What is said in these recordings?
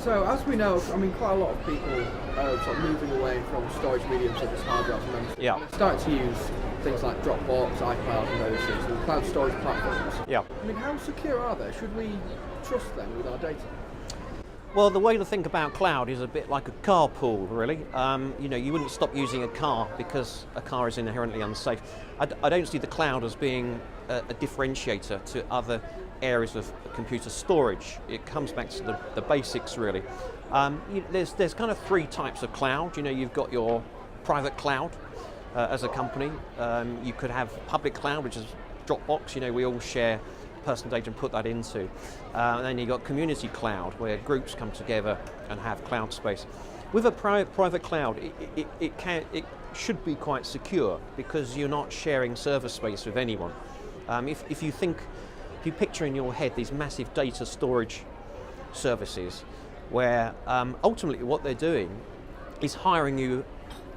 So as we know, I mean, quite a lot of people are sort of moving away from storage mediums such as hard drives and memory sticks. Yeah. They're starting to use things like Dropbox, iCloud and those things, and cloud storage platforms. Yeah. I mean, how secure are they? Should we trust them with our data? Well, the way to think about cloud is a bit like a carpool, really. You wouldn't stop using a car because a car is inherently unsafe. I don't see the cloud as being a differentiator to other areas of computer storage. It comes back to the basics, really. There's kind of three types of cloud. You've got your private cloud as a company. You could have public cloud, which is Dropbox. We all share personal data and put that into. And then you've got community cloud, where groups come together and have cloud space. With a private cloud, it should be quite secure because you're not sharing server space with anyone. If you picture in your head these massive data storage services, where ultimately what they're doing is hiring you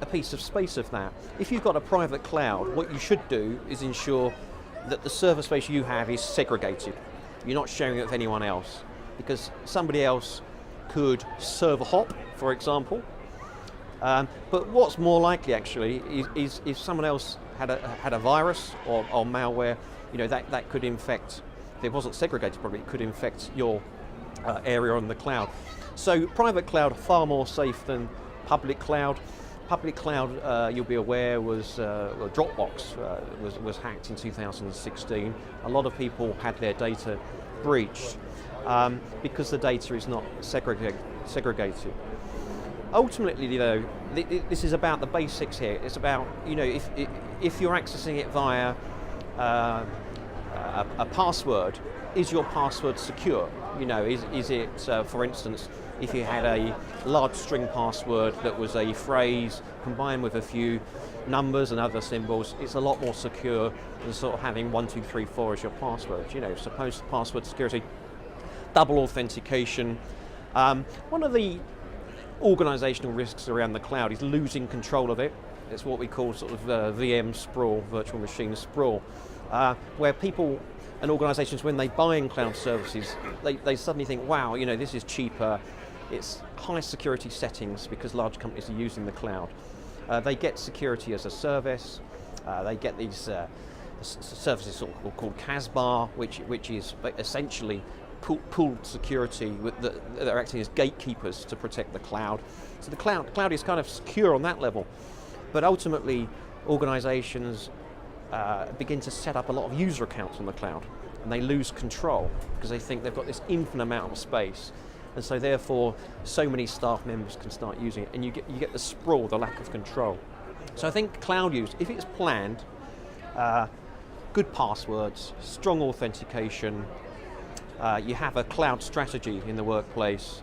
a piece of space of that. If you've got a private cloud, what you should do is ensure that the server space you have is segregated. You're not sharing it with anyone else, because somebody else could server hop, for example. But what's more likely actually is if someone else had a virus or malware, that could infect. If it wasn't segregated properly, it could infect your area on the cloud. So private cloud far more safe than public cloud. Public cloud, you'll be aware, Dropbox was hacked in 2016. A lot of people had their data breached because the data is not segregated. Ultimately, though, this is about the basics here. It's about, if you're accessing it via a password, is your password secure? Is it, for instance, if you had a large string password that was a phrase combined with a few numbers and other symbols, it's a lot more secure than sort of having 1, 2, 3, 4 as your password. Suppose password security, double authentication. One of the organizational risks around the cloud is losing control of it. It's what we call sort of VM sprawl, virtual machine sprawl, where people and organizations, when they buy in cloud services, they suddenly think, wow, this is cheaper. It's high security settings because large companies are using the cloud. They get security as a service. They get these services called Casbar, which is essentially pooled security that are acting as gatekeepers to protect the cloud. So the cloud is kind of secure on that level. But ultimately, organizations begin to set up a lot of user accounts on the cloud, and they lose control because they think they've got this infinite amount of space. And so therefore, so many staff members can start using it, and you get the sprawl, the lack of control. So I think cloud use, if it's planned, good passwords, strong authentication, you have a cloud strategy in the workplace,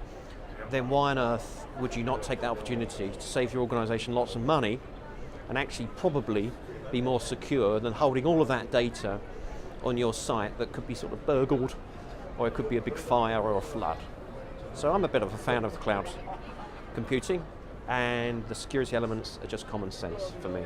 then why on earth would you not take that opportunity to save your organization lots of money and actually probably be more secure than holding all of that data on your site that could be sort of burgled, or it could be a big fire or a flood. So I'm a bit of a fan of cloud computing, and the security elements are just common sense for me.